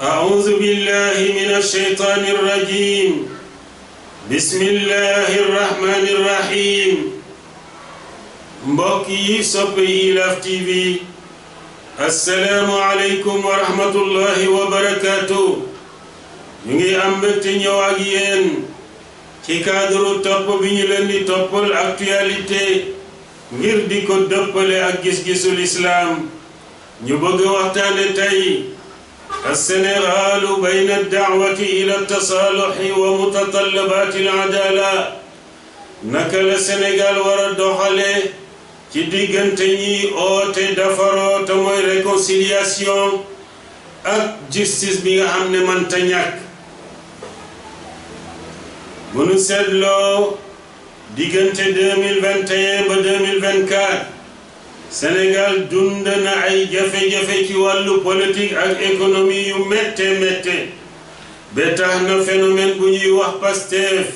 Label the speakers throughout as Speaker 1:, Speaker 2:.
Speaker 1: أعوذ بالله من الشيطان الرجيم بسم الله الرحمن الرحيم mbokki soppe Ilaf TV assalaamu aleykum wa rahmatullahi wa barakaatu ñu ngi am mbégte ñëw ak yéen ci cadre topp bi ñu leen di toppal actualité ngir di ko dëppale ak gis-gisul islam ñu bëgg waxtaane tey السنغال بين الدعوة إلى التصالح ومتطلبات العدالة نكال السنغال ورد خالي ci diggante ñi oote defaroo te mooy réconciliation ak justice bi nga xam ne mënta ñàkk bu nu seetloo diggante 2021 ba 2024 Sénégal dund na ay jafe-jafe ci wàllu politique ak économie yu métte ba tax na phénomène bu ñuy wax Pastef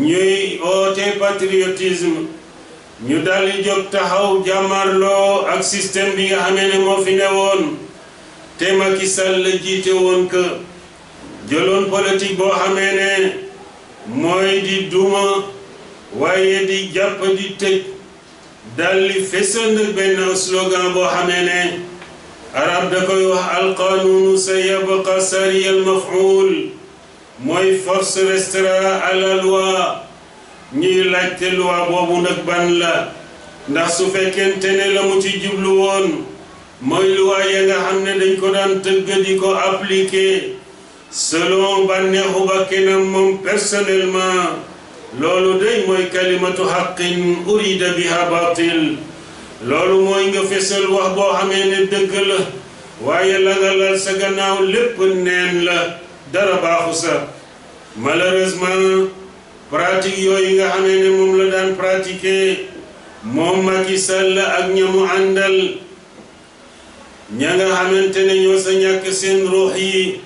Speaker 1: ñuy oote patriotisme ñu daldi jóg taxaw jàmmarloo ak système bi nga xamee ne moo fi newoon te Macky Sall la jiite woon que jëloon politique boo xamee ne mooy di duma waaye di jàpp di tëj daldi fesal nag benn slogan boo xamee ne arab da koy wax alqanuunu sa yabqa sari al maf'ul mooy force restera à la loi ñuy laajte loi boobu nag ban la ndax su fekkente ne la mu ci jublu woon mooy loi ya nga xam ne dañ ko daan tëgg di ko appliquer selon bànneexu bakkanam moom personnellement loolu day mooy kalimatu haqqin urida biha batil loolu mooy nga fesal wax boo xamee ne dëgg la waaye la nga lal sa gannaaw lépp neen la dara baaxu sa malheureusement pratique yooyu nga xamee ne moom la daan pratiquer moom Macky Sall ak ñamu àndal ña nga xamante ne ñoo sa ñàkk seen ruux yi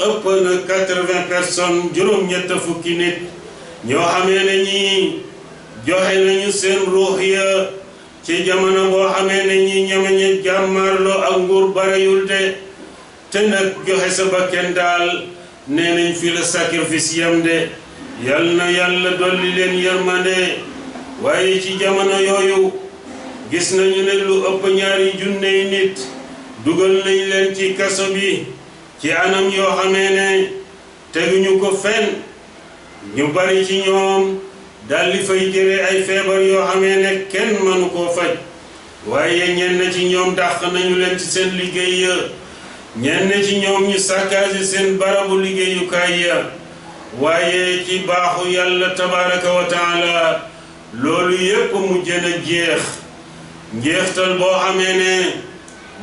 Speaker 1: ëpp na 80 personnes juróom-ñett fukki nit ñoo xamee ne ñi joxe nañu seen ruux ya ci jamono boo xamee ne ñi ñamañe jàmmarloo ak nguur barayul te nag joxe sa bakken daal nee nañ fi la sacrifice yam de yal na yàlla dolli leen yërmande waaye ci jamono yooyu gis nañu ne lu ëpp ñaari junney nit dugal nañ leen ci kaso bi ci anam yoo xamee ne teguñu ko fenn ñu bari ci ñoom daldi fay jëre ay feebar yoo xamee ne kenn mënu koo faj waaye ñenn ci ñoom dàq nañu leen ci seen liggéey ya ñenn ci ñoom ñu saccagé seen barabu liggéeyukaay ya waaye ci baaxu yàlla tabaraka wa taala loolu yépp mujj na jeex njeextal boo xamee ne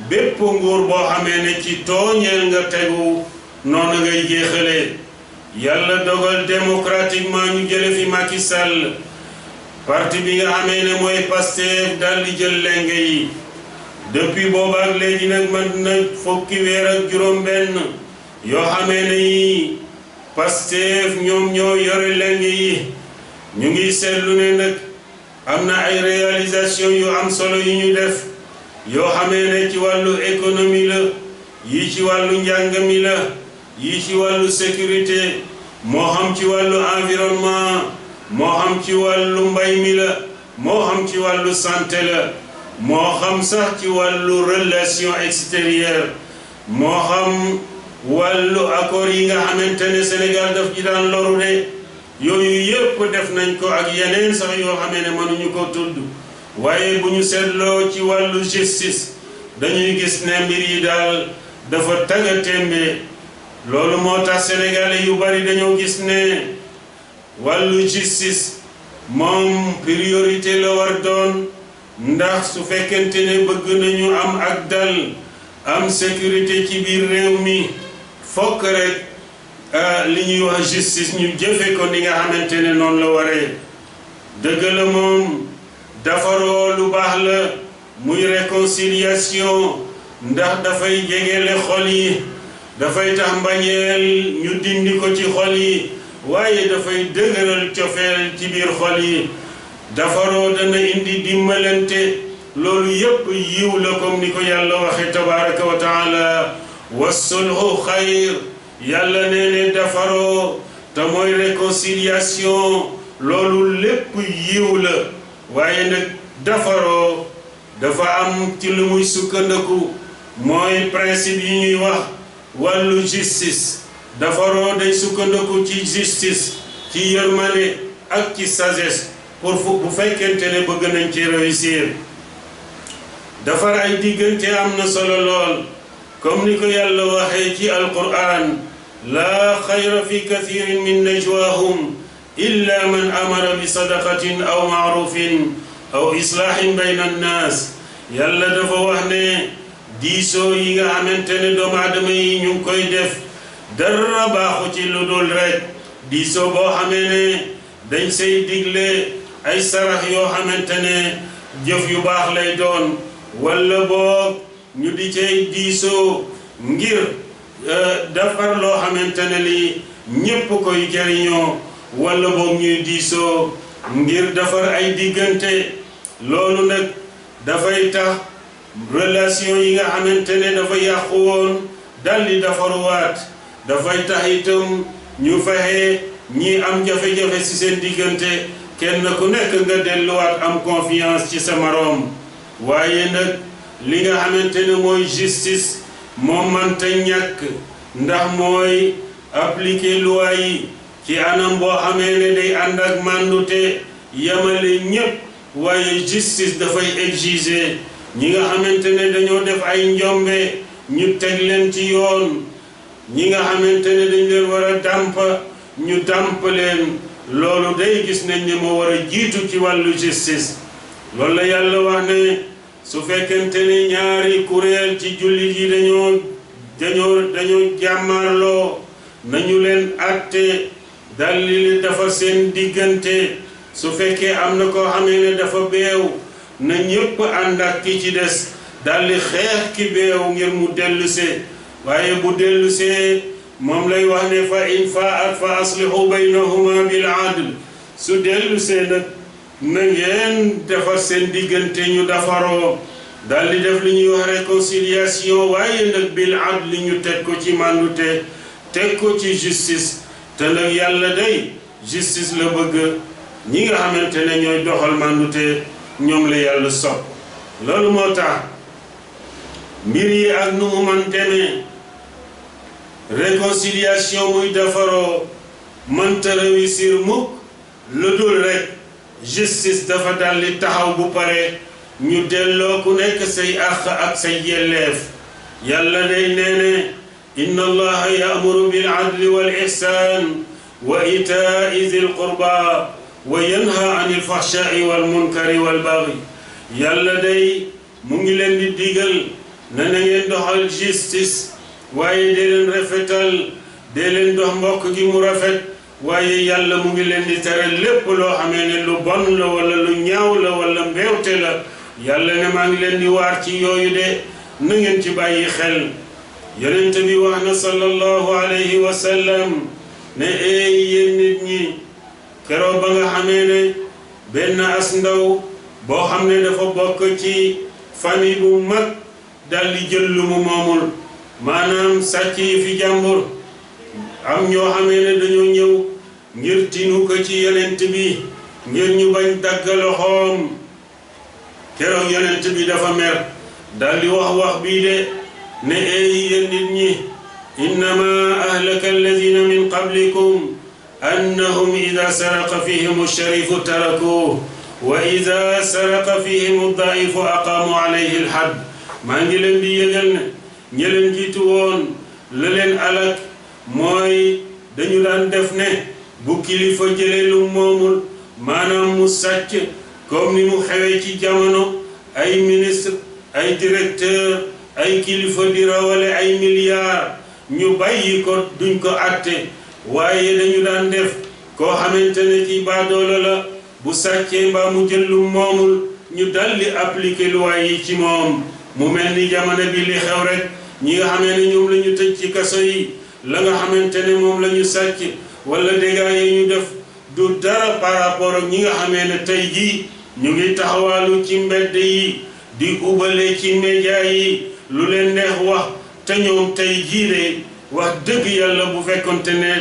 Speaker 1: bépp nguur boo xamee ne ci tooñeel nga tegu noonu ngay jeexale yàlla dogal démocratiquement ñu jële fi Macky Sall parti bi nga xamee ne mooy Pastef daldi jël lenge yi depuis boobaak léegi nag man na fukki weer ak juróom benn yoo xamee ne yi Pastef ñoom ñoo yore lenge yi ñu ngi seetlu ne nag am na ay réalisation yu am solo yu ñu def yoo xamee ne ci wàllu économie la yi ci wàllu njàng mi la yi ci wàllu sécurité moo xam ci wàllu environnement moo xam ci wàllu mbay mi la moo xam ci wàllu santé la moo xam sax ci wàllu relation extérieure moo xam wàllu accord yi nga xamante ne Sénégal daf ci daan loru de yooyu yépp def nañ ko ak yeneen sax yoo xamee ne mënuñu ko tudd waaye bu ñu seetloo ci wàllu justice dañuy gis ne mbir yi daal dafa tagga témbe loolu moo tax sénégalais yu bari dañoo gis ne wàllu justice moom priorité la war doon ndax su fekkente ne bëgg nañu am ak dal am sécurité ci biir réew mi fokk rek li ñuy wax justice ñu jëfe ko ni nga xamante ne noonu la waree dëgg la moom defaroo lu baax la muy réconciliation ndax dafay jegele xol yi dafay tax mbañeel ñu dindi ko ci xol yi waaye dafay dëgëral cofeel ci biir xol yi defaroo dana indi dimbalante loolu yépp yiw la comme ni ko yàlla waxe tabaraka wa taala wassulhu xayr yàlla nee ne defaroo te mooy réconciliation loolu lépp yiw la waaye nag defaroo dafa am ci lu muy sukkandiku mooy principe yi ñuy wax wàllu justice defaroo day sukkandiku ci justice ci yërmande ak ci sagesse pour bu fekkente ne bëgg nañ ci réussir defar ay diggante am na solo lool comme ni ko yàlla waxee ci alquran laa xayra fi kathirin min najwaahum illa man amara bi sadaqatin aw maarufin aw islaahin bayna annaas yàlla dafa wax ne diisoo yi nga xamante ne doomu aadama yi ñu ngi koy def dara baaxu ci lu dul rek diisoo boo xamee ne dañ say digle ay sarax yoo xamante ne jëf yu baax lay doon walla boog ñu di cay diisoo ngir defar loo xamante ne li ñépp koy jariñoo walla boog ñuy diisoo ngir defar ay diggante loolu nag dafay tax relation yi nga xamante ne dafa yàqu woon daldi defaruwaat dafay tax itam ñu fexe ñi am jafe-jafe ci seen diggante kenn ku nekk nga delluwaat am confiance ci sa moroom waaye nag li nga xamante ne mooy justice moom manta ñàkk ndax mooy appliquer loi yi ci anam boo xamee ne day ànd ak màndute yamale ñépp waaye justice dafay exiger ñi nga xamante ne dañoo def ay njombe ñu teg leen ci yoon ñi nga xamante ne dañ leen war a dàmp ñu dàmp leen loolu day gis nañ ne moo war a jiitu ci wàllu justice loolu la yàlla wax ne su fekkente ne ñaari kuréel ci jullit yi dañoo jàmmarloo nañu leen àtte daldi li defar seen diggante su fekkee am na koo xamee ne dafa beew na ñépp ànd ak ki ci des daldi xeex ki beew ngir mu dellusee waaye bu dellusee moom lay wax ne fa in faat fa aslihu baynahuma bil adl su dellusee nag na ngeen defar seen diggante ñu defaroo daldi def li ñuy wax réconciliation waaye nag bil adl ñu teg ko ci màndute teg ko ci justice te nag yàlla day justice la bëgg ñi nga xamante ne ñooy doxal màndute ñoom la yàlla sopp loolu moo tax mbir yi ak nu mu man demee réconciliation muy defaroo mënta réussir mukk lu dul rek justice dafa daldi taxaw bu pare ñu delloo ku nekk say àq ak say yelleef yàlla day nee ne inna allaha ya'muru bil adli wal ihsan wa itaa'i zil qurba wa yanha anil fahsha'i wal munkari wal baghi yàlla day mu ngi leen di digal na ngeen doxal justice waaye dee leen rafetal dee leen dox mbokk gi mu rafet waaye yàlla mu ngi leen di tere lépp loo xamee ne lu bon la wala lu ñaaw la wala mbewte la yàlla ne maa ngi leen di waar ci yooyu de na ngeen ci bàyyi xel yonent bi wax na sallallahu alayhi wa sallam ne eey yéen nit ñi keroog ba nga xamee ne benn as ndaw boo xam ne dafa bokk ci famille bu mag daldi jël lu mu moomul maanaam sàcc yi fi jàmbur am ñoo xamee ne dañoo ñëw ngir tinu ko ci yonent bi ngir ñu bañ dagg loxoom keroog yonent bi dafa mer daldi wax bii de ne eey yéen nit ñi innama ahlaka alladina min qablikum annahum ida saraqa fihim alsharifu tarakuuh wa ida saraqa fihim aldaifu aqaamu alayhi alhadd maa ngi leen di yëgal ne ñi leen jiitu woon la leen alak mooy dañu daan def ne bu kilifa jëlee lu moomul maanaam mu sàcc comme ni mu xewee ci jamono ay ministre ay directeur ay kilifa di rawale ay milliards ñu bàyyi ko duñ ko àtte waaye dañu daan def koo xamante ne ci baadoola la bu sàccee mbaa mu jël lu moomul ñu daldi appliquer loi yi ci moom mu mel ni jamono bi li xew rek ñi nga xamee ne ñoom la ñu tëj ci kaso yi la nga xamante ne moom la ñu sàcc wala dégâts yi ñu def du dara par rapport ak ñi nga xamee ne tey jii ñu ngi taxawaalu ci mbedd yi di ubale ci média yi lu leen neex wax te ñoom tey jii de wax dëgg yàlla bu fekkonte ne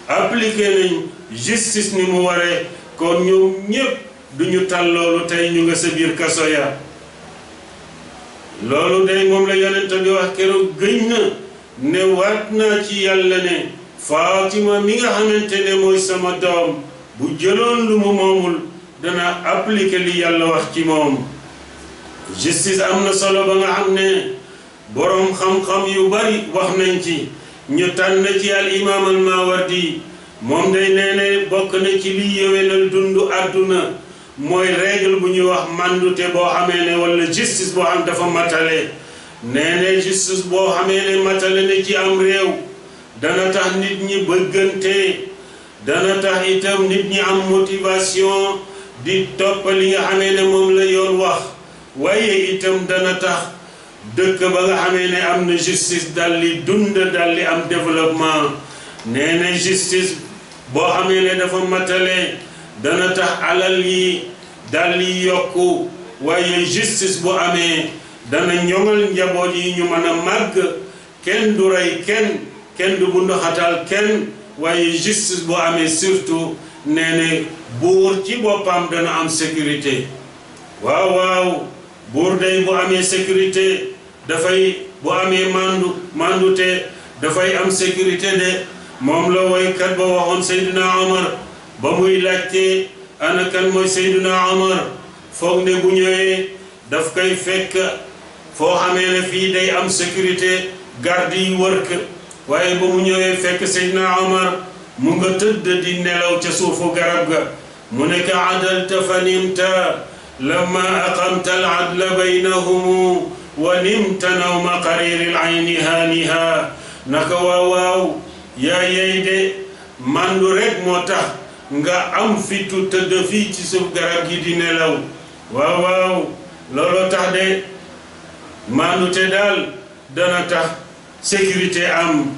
Speaker 1: appliqué nañ justice ni mu waree kon ñoom ñépp duñu tal loolu tey ñu nga sa biir kaso ya loolu day moom la yonent bi wax keroog gëñ na ne waat naa ci yàlla ne Fatima mi nga xamante ne mooy sama doom bu jëloon lu mu moomul dana appliquer li yàlla wax ci moom justice am na solo ba nga xam ne boroom xam-xam yu bari wax nañ ci ñu tànn ci al imaam al Mawardi moom day nee ne bokk na ci liy yéwénal dundu àdduna mooy règle bu ñuy wax mandute boo xamee ne wala justice boo xam dafa matale nee ne justice boo xamee ne matale ne ci am réew dana tax nit ñi bëggante dana tax itam nit ñi am motivation di topp li nga xamee ne moom la yoon wax waaye itam dana tax dëkk ba nga xamee ne am na justice daldi dund daldi am développement nee na justice boo xamee ne dafa matale dana tax alal yi daldi yokku waaye justice bu amee dana ñoŋal njaboot yi ñu mën a màgg kenn du rey kenn du bunduxatal kenn waaye justice bu amee surtout nee ne buur ci boppam dana am sécurité waaw buur day bu amee sécurité dafay bu amee mandute dafay am sécurité de moom la woykat ba waxoon Seydina Omar ba muy laajte ana kan mooy Seydina Omar foog ne bu ñëwee daf koy fekk foo xamee ne fii day am sécurité garde yi wër ko waaye ba mu ñëwee fekk Seydina Omar mu nga tëdd di nelaw ca suufu garab ga mu nekk adalta fa nimta lamma aqamta al adla baynahum wa nimta nawma qariril ayni haaniha naka waaw yaa yey de mandu rek moo tax nga am fitu tëdd fii ci suuf garab gi di nelaw waaw looloo tax de mandu te daal dana tax sécurité am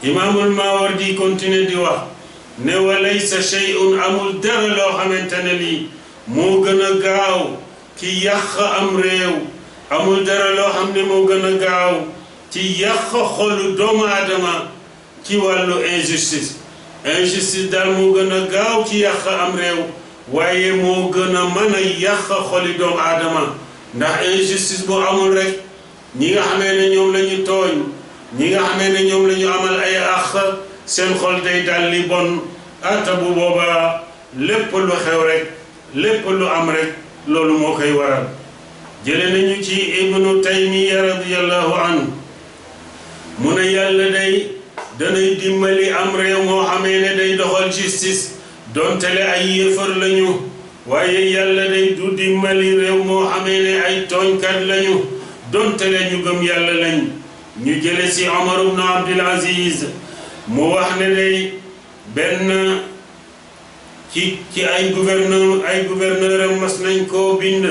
Speaker 1: imaamul Mawardi continue di wax ne wa laysa shay'un amul dara loo xamante ne lii moo gën a gaaw ci yàq am réew amul dara loo xam ne moo gën a gaaw ci yàq xolu doomu aadama ci wàllu injustice daal moo gën a gaaw ci yàq am réew waaye moo gën a mën a yàq xoli doomu aadama ndax injustice bu amul rek ñi nga xamee ne ñoom la ñu tooñ ñi nga xamee ne ñoom la ñu amal ay àq seen xol day dal li bon ata bu boobaa lépp lu xew rek lépp lu am rek loolu moo koy waral jële nañu ci ibnu Taymiya radiyallahu anhu mu ne yàlla day danay dimbali am réew moo xamee ne day doxal justice dontele ay yéefar lañu waaye yàlla day du dimbali réew moo xamee ne ay tooñkat lañu dontele ñu gëm yàlla lañ ñu jële ci Omar ibn Abdul Aziz mu wax ne day benn ci ay gouverneur am mas nañ koo bind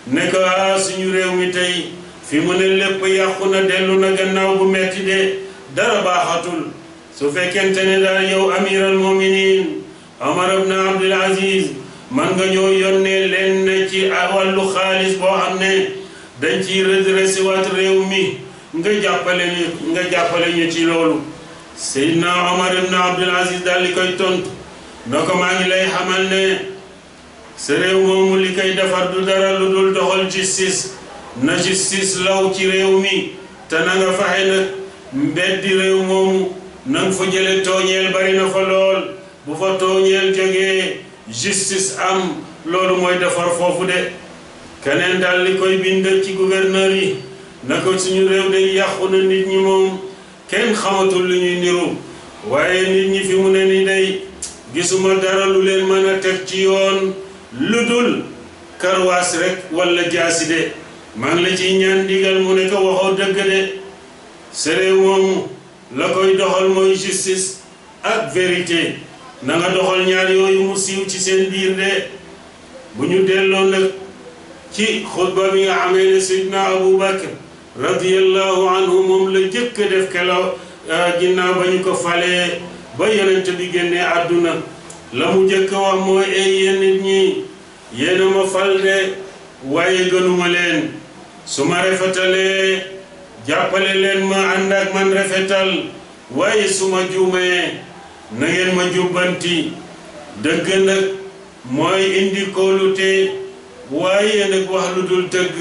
Speaker 1: ne ko suñu réew mi tey fi mu ne lépp yàqu na dellu na gannaaw bu metti de dara baaxatul su fekkente ne daal yow amiral muminin Omar ibn Abdul Aziz man nga ñoo yónnee leen ci wàllu xaalis boo xam ne dañ ciy redressé waat réew mi nga jàppale ñu ci loolu Seydina Omar ibn Abdul Aziz daal li koy tontu na ko maa ngi lay xamal ne sa réew moomu li koy defar du dara lu dul doxal justice na justice law ci réew mi te na nga fexe nag mbeddi réew moomu na nga fa jële tooñeel bari na fa lool bu fa tooñeel jógee justice am loolu mooy defar foofu de keneen daal li koy bind ci gouverneur yi na ko suñu réew day yàqu na nit ñi moom kenn xamatul lu ñuy niru waaye nit ñi fi mu ne ni day gisuma dara lu leen mën a teg ci yoon lu dul karwaas rek wala jaasi de maa ngi la ciy ñaan digal mu ne ko waxoo dëgg de sa réew moomu la koy doxal mooy justice ak vérité na nga doxal ñaar yooyu mu siiw ci seen biir de bu ñu delloo nag ci xutba bi nga xamee ne Seydina Abu Bakr radiyallahu anhu moom la jëkk def kelaw ginnaaw ba ñu ko falee ba yonent bi génnee àdduna la mu jëkk wax mooy ay yéen nit ñi yéen a ma fal de waaye gënuma leen su ma rafetalee jàppale leen ma ànd ak man rafetal waaye su ma juumee na ngeen ma jubbanti dëgg nag mooy indi kóolute waaye nag wax lu dul dëgg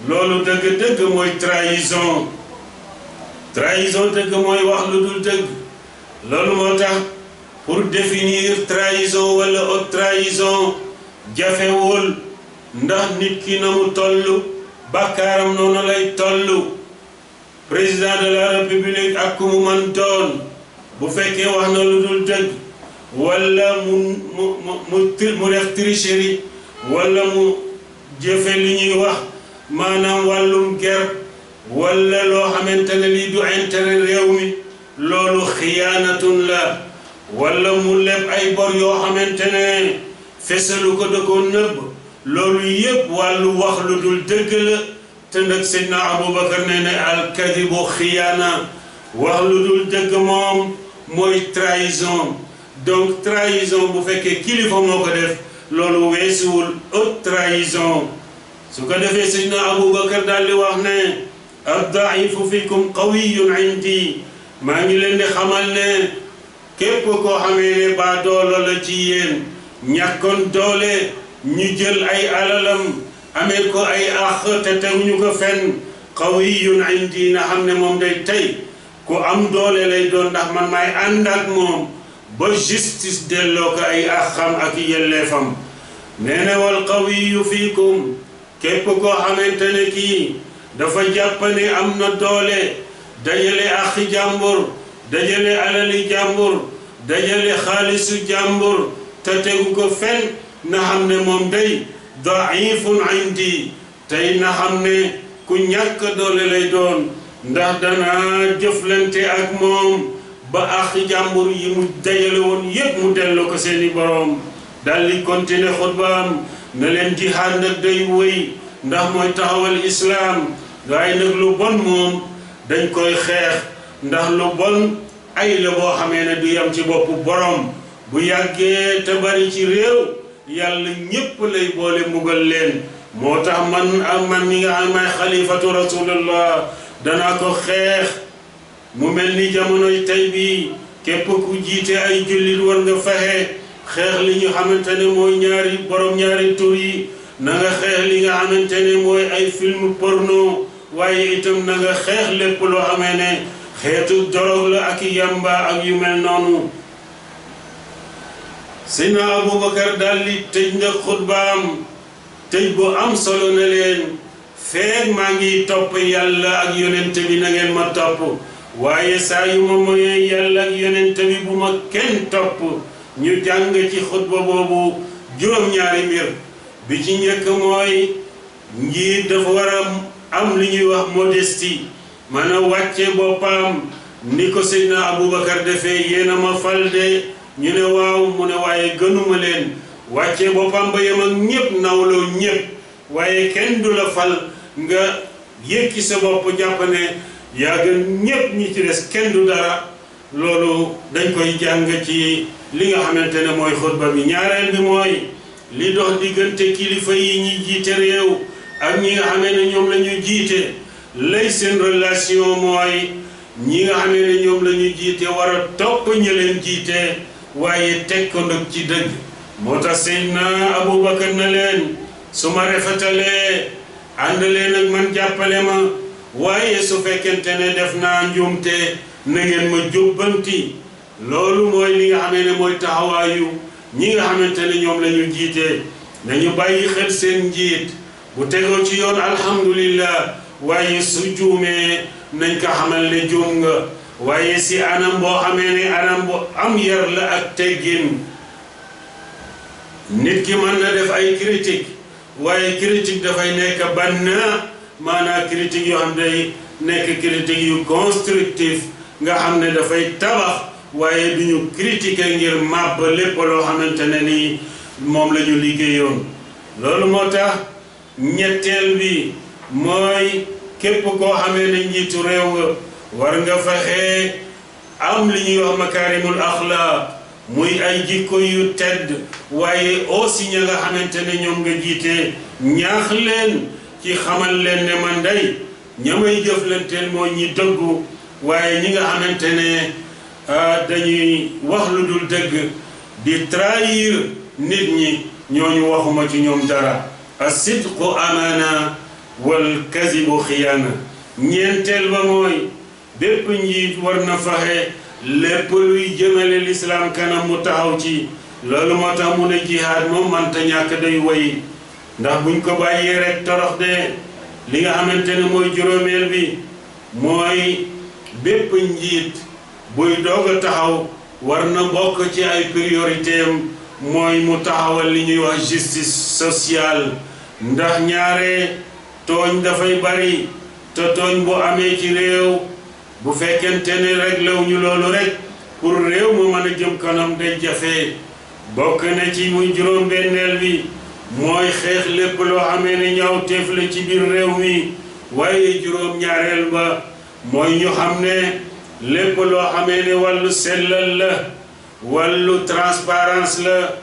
Speaker 1: loolu dëgg mooy trahison dëgg mooy wax lu dul dëgg loolu moo tax pour définir trahison wala haute trahison jafewul ndax nit ki na mu toll bàkkaaram noonu lay toll président de la république ak ku mu man doon bu fekkee wax na lu dul dëgg wala mu def tricherie wala mu jëfe li ñuy wax maanaam wàllum ger wala loo xamante ne lii du intérêt réew mi loolu xiyaanatun la wala mu leb ay bor yoo xamante ne fesalu ko da ko nëbb loolu yépp wàllu wax lu dul dëgg la te nag Seydina Aboubacar ne ne alkadibu xiyaana wax lu dul dëgg moom mooy trahison donc trahison bu fekkee kilifa moo ko def loolu weesuwul haute trahison su ko defee Seydina Aboubacar daal di wax ne ad-da'ifu fikum qawiyyun indi maa ngi leen di xamal ne képp koo xamee ne baa doolo la ci yéen ñàkkoon doole ñu jël ay alalam amee ko ay àq te teguñu ko fenn qawiyyun indi na xam ne moom day tey ku am doole lay doon ndax man maay ànd ak moom ba justice delloo ko ay àqam ak yelleefam nee na wal qawiyyu fiikum képp koo xamante ne kii dafa jàpp ne am na doole dajale àqi jàmbur dajale alali jàmbur dajale xaalisu jàmbur te tegu ko fenn na xam ne moom day daifun indi tey na xam ne ku ñàkk doole lay doon ndax dana jëflante ak moom ba àqi jàmbur yi mu dajale woon yépp mu delloo ko seeni boroom dal di continuer xutbaam na leen jihaad nag day wéy ndax mooy taxawal islaam waaye nag lu bon moom dañ koy xeex ndax lu bon ay la boo xamee ne du yam ci boppu borom bu yàggee te bari ci réew yàlla ñépp lay boole mugal leen moo tax man mi nga xam may xalifatu rasulullah danaa ko xeex mu mel ni jamonoy tey bi képp ku jiite ay jullit war nga fexe xeex li ñu xamante ne mooy ñaari tur yi na nga xeex li nga xamante ne mooy ay film porno waaye itam na nga xeex lépp loo xamee ne xeetu dorog la ak yamba ak yu mel noonu Seydina Aboubacar daal di tëj na xutbaam tëj bu am solo na leen feeg maa ngi topp yàlla ak yonent bi na ngeen ma topp waaye saa yu ma moyee yàlla ak yonent bi bu ma kenn topp ñu jàng ci xutba boobu juróom-ñaari mbir bi ci njëkk mooy njiit dafa war a am li ñuy wax modestie maanaam wàcce boppam ni ko Seydina Aboubacar defee yéen a ma fal de ñu ne waaw mu ne waaye gënuma leen wàcce boppam ba yem ak ñépp nawloo ñépp waaye kenn du la fal nga yëkki sa bopp jàpp ne yaa gën ñépp ñi ci des kenn du dara loolu dañ koy jàng ci li nga xamante ne mooy xutba bi ñaareel bi mooy li dox diggante kilifa yi ñi jiite réew ak ñi nga xamee ne ñoom la ñu jiite lay seen relation mooy ñi nga xamee ne ñoom la ñu jiite war a topp ñi leen jiite waaye teg ko nag ci dëgg moo tax Seydina Aboubacar na leen su ma rafetalee ànd leen ak man jàppale ma waaye su fekkente ne def naa njuumte na ngeen ma jubbanti loolu mooy li nga xamee ne mooy taxawaayu ñi nga xamante ne ñoom la ñu jiite nañu bàyyi xel seen njiit bu tegoo ci yoon alhamdulillah waaye su juumee nañ ko xamal ne juum nga waaye si anam boo xamee ne anam bu am yar la ak teggin nit ki mën na def ay critique waaye critique dafay nekk banna maanaam critique yoo xam day nekk critique yu constructif nga xam ne dafay tabax waaye du ñu critiquer ngir màbb lépp loo xamante ne ni moom la ñu liggéeyoon loolu moo tax ñetteel bi mooy képp koo xamee ne njiitu réew nga war nga fexe am li ñuy wax makaarimul axlaaq muy ay jikko yu tedd waaye aussi ña nga xamante ne ñoom nga jiite ñaax leen ci xamal leen ne man day ñamay jëflanteel mooy ñi dëggu waaye ñi nga xamante ne dañuy wax lu dul dëgg di trahir nit ñi ñooñu waxuma ci ñoom dara as-sidqu amaana wal kazibu xiyaana ñeenteel ba mooy bépp njiit war na faxe lépp luy jëmale lislaam kanam mu taxaw ci loolu moo tax mu ne jihaad moom manta ñàkk day woy ndax buñ ko bàyyee rek torox de li nga xamante ne mooy juróomeel bi mooy bépp njiit buy doog a taxaw war na bokk ci ay priorité am mooy mu taxawal li ñuy wax justice sociale ndax ñaare tooñ dafay bari te tooñ bu amee ci réew bu fekkente ne rek law ñu loolu rek pour réew mu mën a jëm kanam day jafe bokk na ci muy juróom-benneel bi mooy xeex lépp loo xamee ne ñaaw teef la ci biir réew mi waaye juróom-ñaareel ba mooy ñu xam ne lépp loo xamee ne wàllu sellal la wàllu transparence la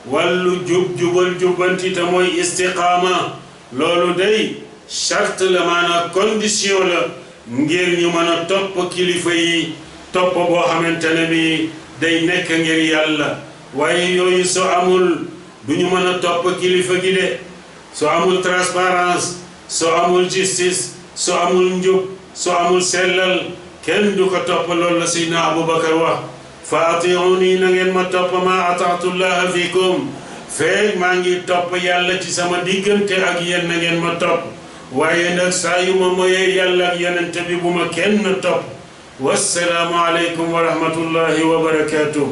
Speaker 1: wàllu jubal jubbanti te mooy istiqaama loolu day charte la maanaam condition la ngir ñu mën a topp kilifa yi topp boo xamante ne bi day nekk ngir yàlla waaye yooyu soo amul du ñu mën a topp kilifa gi de soo amul transparence soo amul justice soo amul njub soo amul sellal kenn du ko topp loolu la Seydina Abubakar wax fa atiuni na ngeen ma topp ma ataatullaha fiikum feeg maa ngi topp yàlla ci sama diggante ak yéen na ngeen ma topp waaye nag saa yu ma moyee yàlla ak yonente bi bu ma kenn topp wassalaamu aleykum wa rahmatullahi wa barakatuh